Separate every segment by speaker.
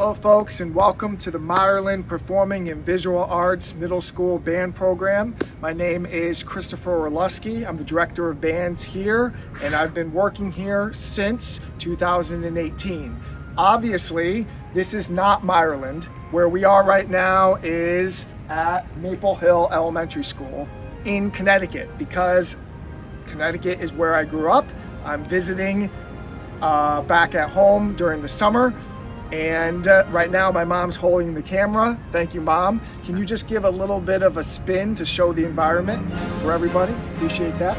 Speaker 1: Hello folks, and welcome to the Meyerland Performing and Visual Arts Middle School Band Program. My name is Christopher Orlusky. I'm the Director of Bands here, and I've been working here since 2018. Obviously, this is not Meyerland. Where we are right now is at Maple Hill Elementary School in Connecticut, because Connecticut is where I grew up. I'm visiting back at home during the summer. And right now my mom's holding the camera. Thank you, Mom. Can you just give a little bit of a spin to show the environment for everybody? Appreciate that.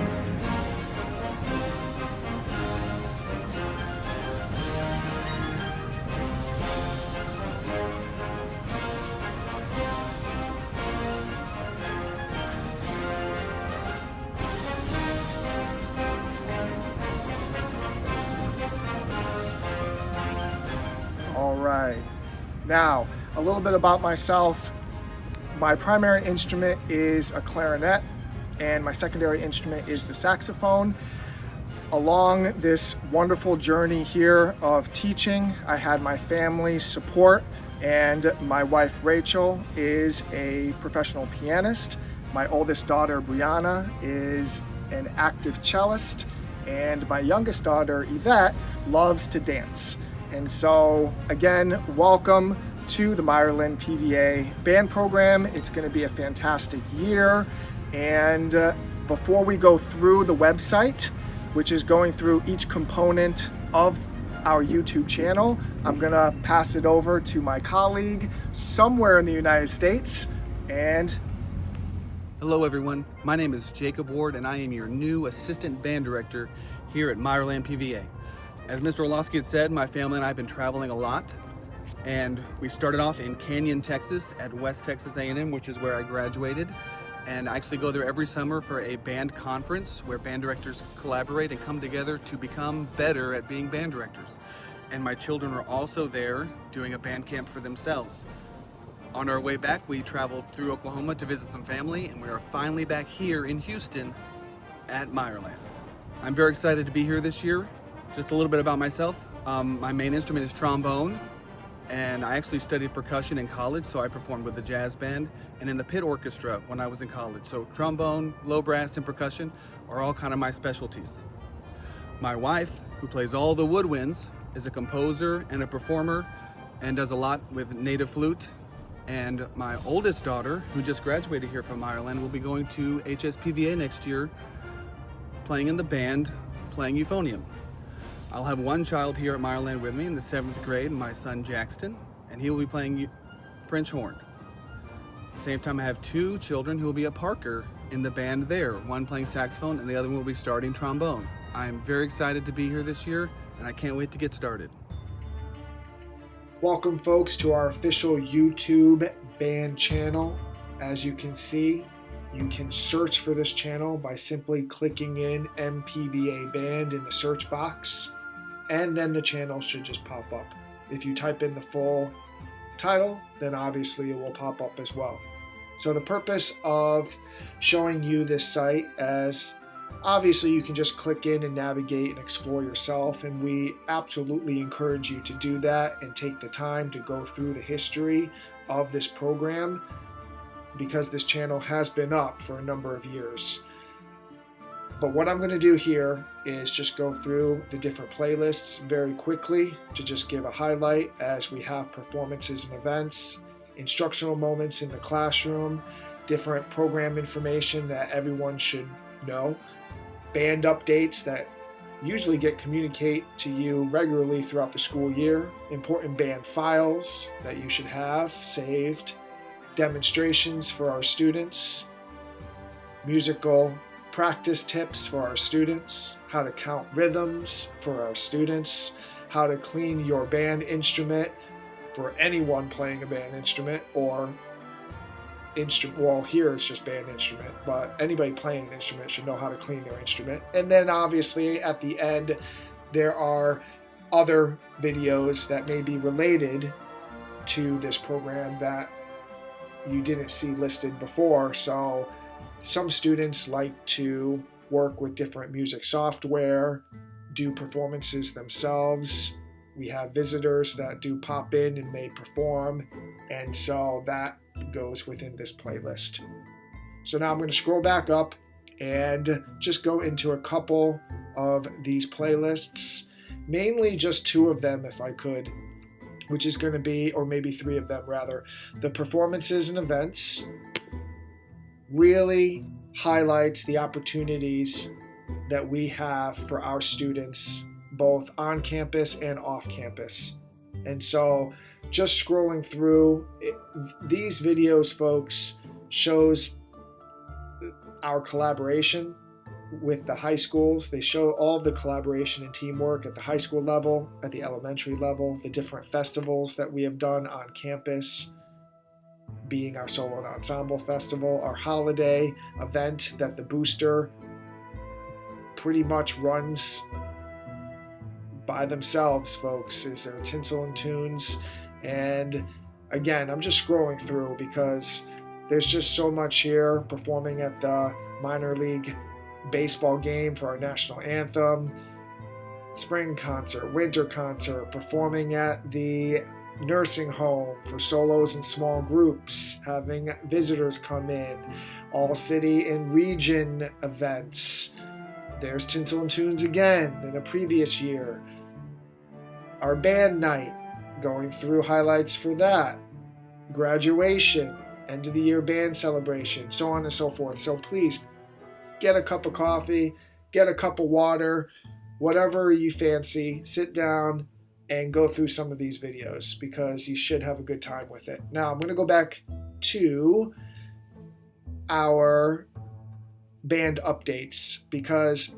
Speaker 1: All right. Now, a little bit about myself. My primary instrument is a clarinet, and my secondary instrument is the saxophone. Along this wonderful journey here of teaching, I had my family's support, and my wife Rachel is a professional pianist. My oldest daughter Brianna is an active cellist, and my youngest daughter Yvette loves to dance. And so, again, welcome to the Meyerland PVA band program. It's going to be a fantastic year. And before we go through the website, which is going through each component of our YouTube channel, I'm going to pass it over to my colleague somewhere in the United States. And
Speaker 2: hello everyone, my name is Jacob Ward and I am your new Assistant Band Director here at Meyerland PVA. As Mr. Orlusky had said, my family and I have been traveling a lot, and we started off in Canyon, Texas at West Texas A&M, which is where I graduated. And I actually go there every summer for a band conference where band directors collaborate and come together to become better at being band directors. And my children are also there doing a band camp for themselves. On our way back, we traveled through Oklahoma to visit some family, and we are finally back here in Houston at Meyerland. I'm very excited to be here this year. Just a little bit about myself. My main instrument is trombone, and I actually studied percussion in college, so I performed with the jazz band and in the pit orchestra when I was in college. So trombone, low brass, and percussion are all kind of my specialties. My wife, who plays all the woodwinds, is a composer and a performer and does a lot with native flute. And my oldest daughter, who just graduated here from Meyerland, will be going to HSPVA next year, playing in the band, playing euphonium. I'll have one child here at Meyerland with me in the 7th grade, my son Jackson, and he will be playing French horn. At the same time, I have two children who will be at Parker in the band there, one playing saxophone and the other one will be starting trombone. I'm very excited to be here this year, and I can't wait to get started.
Speaker 1: welcome folks to our official YouTube band channel. As you can see, you can search for this channel by simply clicking in MPVA Band in the search box, and then the channel should just pop up. If you type in the full title, then obviously it will pop up as well. So the purpose of showing you this site, as obviously you can just click in and navigate and explore yourself, and we absolutely encourage you to do that and take the time to go through the history of this program, because this channel has been up for a number of years. But what I'm going to do here is just go through the different playlists very quickly to just give a highlight, as we have performances and events, instructional moments in the classroom, different program information that everyone should know, band updates that usually get communicated to you regularly throughout the school year, important band files that you should have saved, demonstrations for our students, musical practice tips for our students, how to count rhythms for our students, how to clean your band instrument for anyone playing a band instrument, or well, here it's just band instrument, but anybody playing an instrument should know how to clean their instrument. And then obviously at the end there are other videos that may be related to this program that you didn't see listed before. So some students like to work with different music software, do performances themselves, We have visitors that do pop in and may perform, and so that goes within this playlist. So now I'm going to scroll back up and just go into a couple of these playlists, mainly just 2 of them if I could, which is going to be, or maybe 3 of them rather, the performances and events. Really highlights the opportunities that we have for our students, both on campus and off campus. And so just scrolling through these videos, folks, shows our collaboration with the high schools. They show all of the collaboration and teamwork at the high school level, at the elementary level, the different festivals that we have done on campus, being our Solo and Ensemble Festival, our holiday event that the Booster pretty much runs by themselves, folks, is their Tinsel and Tunes. And again, I'm just scrolling through because there's just so much here. Performing at the minor league baseball game for our national anthem, spring concert, winter concert, performing at the nursing home for solos and small groups, having visitors come in, all city and region events. There's Tinsel and Tunes again in a previous year. Our band night, going through highlights for that. Graduation, end of the year band celebration, so on and so forth. So please get a cup of coffee, get a cup of water, whatever you fancy, sit down and go through some of these videos because you should have a good time with it. Now I'm going to go back to our band updates because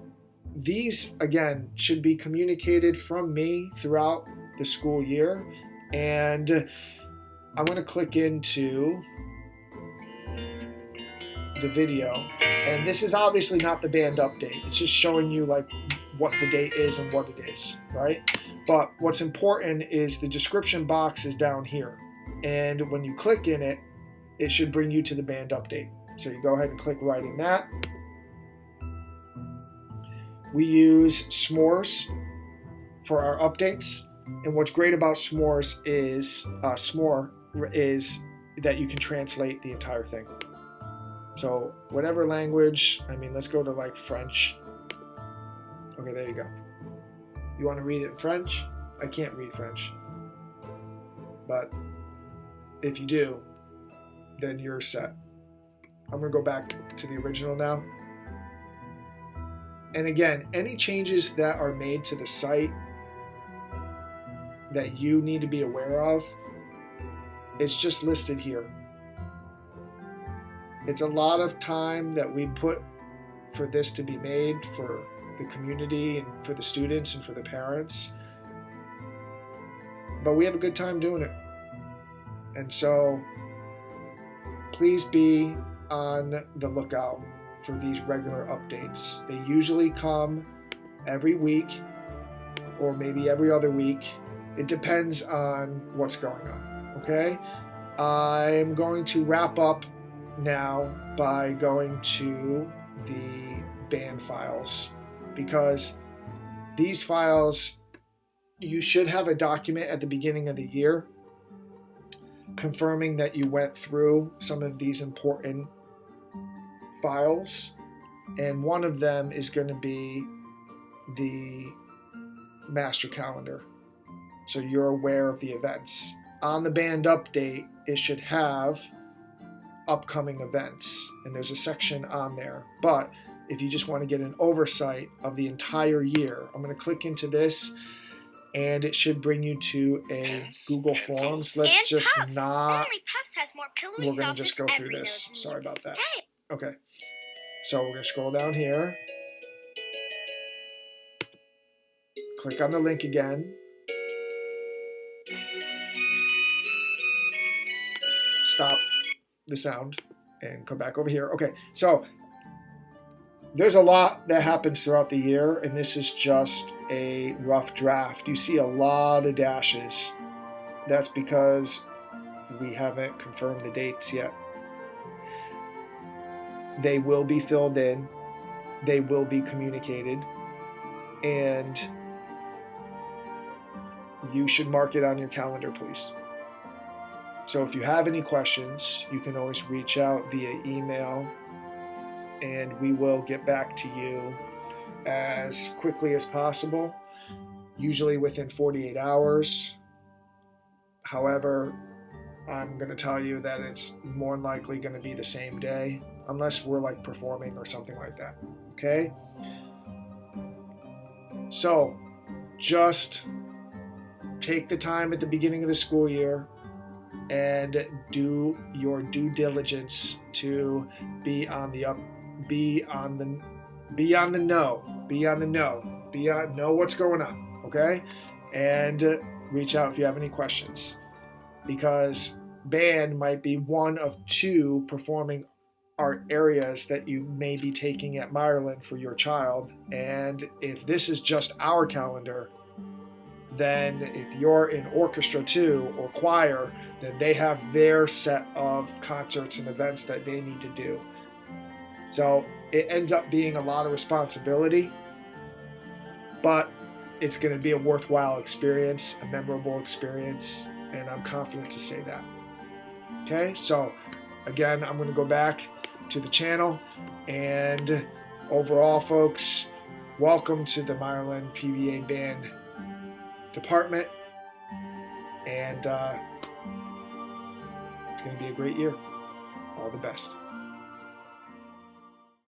Speaker 1: these, again, should be communicated from me throughout the school year. And I'm going to click into the video. And this is obviously not the band update. It's just showing you like what the date is and what it is, right? But what's important is the description box is down here. And when you click in it, it should bring you to the band update. So you go ahead and click right in that. We use S'mores for our updates. And what's great about S'mores is that you can translate the entire thing. So whatever language, let's go to like French. Okay, there you go. You want to read it in French? I can't read French. But if you do, then you're set. I'm going to go back to the original now. And again, any changes that are made to the site that you need to be aware of, it's just listed here. It's a lot of time that we put for this to be made for the community and for the students and for the parents. But we have a good time doing it. And so please be on the lookout for these regular updates. They usually come every week or maybe every other week. It depends on what's going on, okay? I'm going to wrap up now by going to the band files because these files, you should have a document at the beginning of the year confirming that you went through some of these important files, and one of them is going to be the master calendar, so you're aware of the events. On the band update, it should have upcoming events, and there's a section on there. But if you just want to get an oversight of the entire year, I'm going to click into this, and it should bring you to a Google Forms. Let's just not. We're going to just go through this. Sorry about that. Okay. So we're going to scroll down here. Click on the link again. Stop the sound and come back over here. Okay, so there's a lot that happens throughout the year, and this is just a rough draft. You see a lot of dashes. That's because we haven't confirmed the dates yet. They will be filled in. They will be communicated. And you should mark it on your calendar, please. So if you have any questions, you can always reach out via email, and we will get back to you as quickly as possible, usually within 48 hours. However, I'm going to tell you that it's more than likely going to be the same day, unless we're like performing or something like that. Okay? So just take the time at the beginning of the school year and do your due diligence to know, know what's going on, okay? And reach out if you have any questions, because band might be one of 2 performing art areas that you may be taking at Meyerland for your child. And if this is just our calendar, then if you're in orchestra too or choir, then they have their set of concerts and events that they need to do. So it ends up being a lot of responsibility, but it's going to be a worthwhile experience, a memorable experience, and I'm confident to say that. Okay, so again, I'm going to go back to the channel, and overall, folks, welcome to the Meyerland PVA Band department, and it's going to be a great year. All the best.